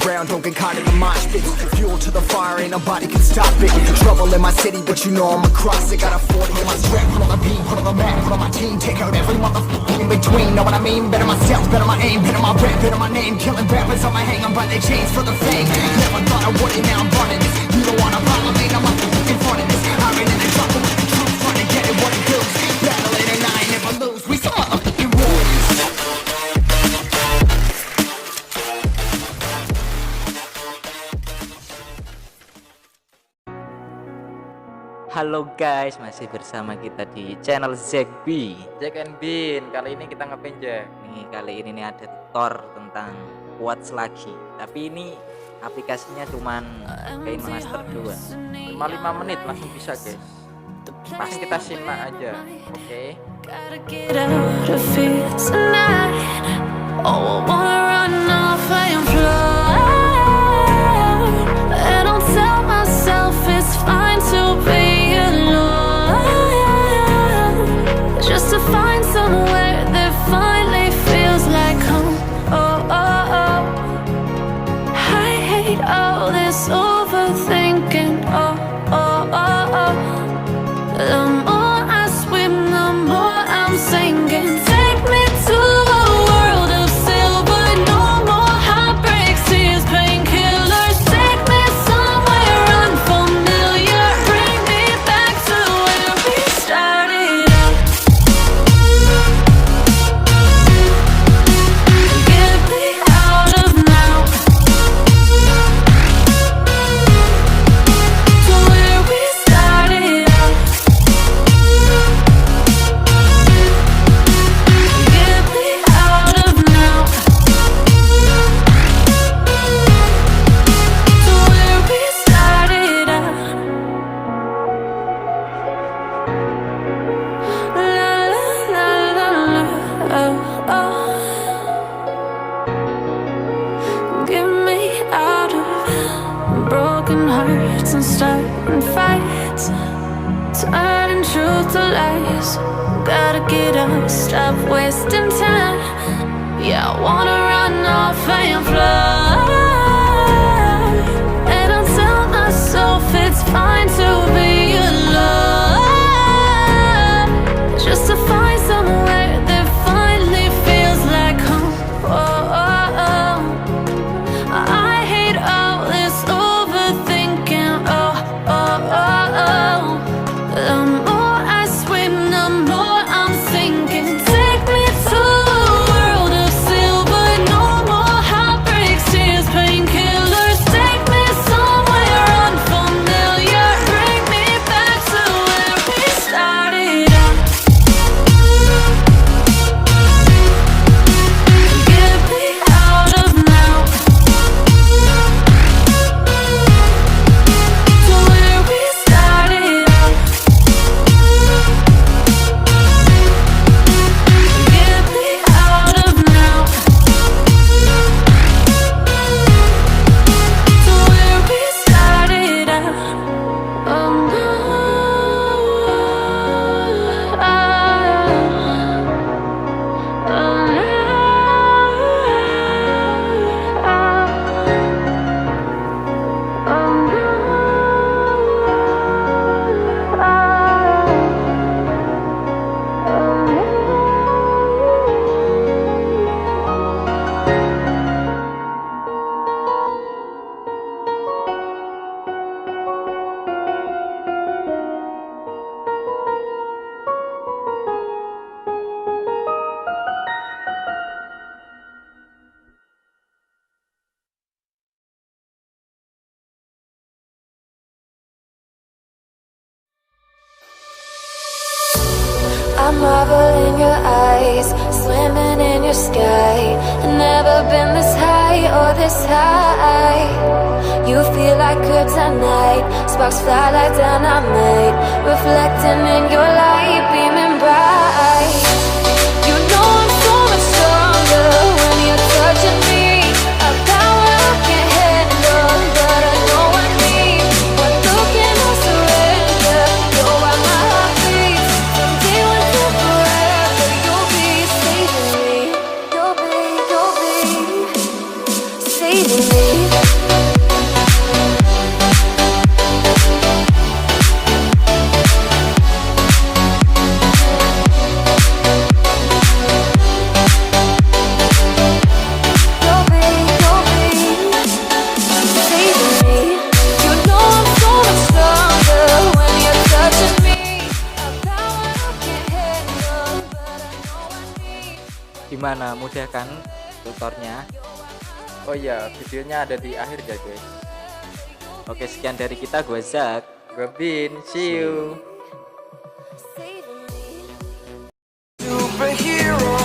ground, don't get caught in the mosh pit. Fuel to the fire, ain't nobody can stop it. Trouble in my city, but you know I'm across it. Got a 40 in my strap, put on the beat, put on the map, put on my team. Take out every motherfucker in between, know what I mean? Better myself, better my aim, better my rap, better my name. Killing rappers on my hang, I'm by their chains for the fame. Never thought I would it, now I'm running this. You don't wanna follow me, I'm up in front of this. I ran in the trouble with the truth, trying to get it what it does. Battling and I never lose, we some motherfucking warriors. Halo guys, masih bersama kita di channel Jack and Bin. Kali ini kita ngapain, Jack? Nih, kali ini nih ada tutor tentang buat lagi. Tapi ini aplikasinya cuman Kinemaster 2. Cuma 5 menit langsung bisa, guys. Langsung kita simak aja. Oke. Find somewhere that finally feels like home. Oh, oh, oh. I hate all this overthinking. Oh, oh, oh, oh. The more I swim, the more I'm sinking. Take me to a world of silver. No more heartbreaks, tears, painkillers. Take me somewhere unfamiliar. Bring me back to where we started out. Hearts and starting fights, turning truth to lies. Gotta get up, stop wasting time. Yeah, I wanna run off and fly. And I'll tell myself it's fine to be alone, just to find somewhere that finally feels like home. Oh, oh, oh. I hate all this overthinking. Oh, oh, oh, oh. The more I swim, the more I'm sinking. Take me to a world of silver. No more heartbreaks, tears, painkillers. Take me somewhere unfamiliar. Bring me back to where we started out. Get me out of now. To where we started out. Get me out of now. To where we started out. Oh no. I marvel in your eyes, swimming in your sky. I've never been this high or this high. You feel like kryptonite, sparks fly like dynamite, reflecting in your light, beaming bright. You know I'm so much stronger when you're touching me. A power I can't handle, but I know I need. One look and I surrender. You're why my heart beats. From day one to forever, you'll be saving me. You'll be saving me. Gimana, mudah kan tutornya? Oh iya, videonya ada di akhir ya guys. Oke, sekian dari kita, gue Zak. Gue Bin, see you. Superhero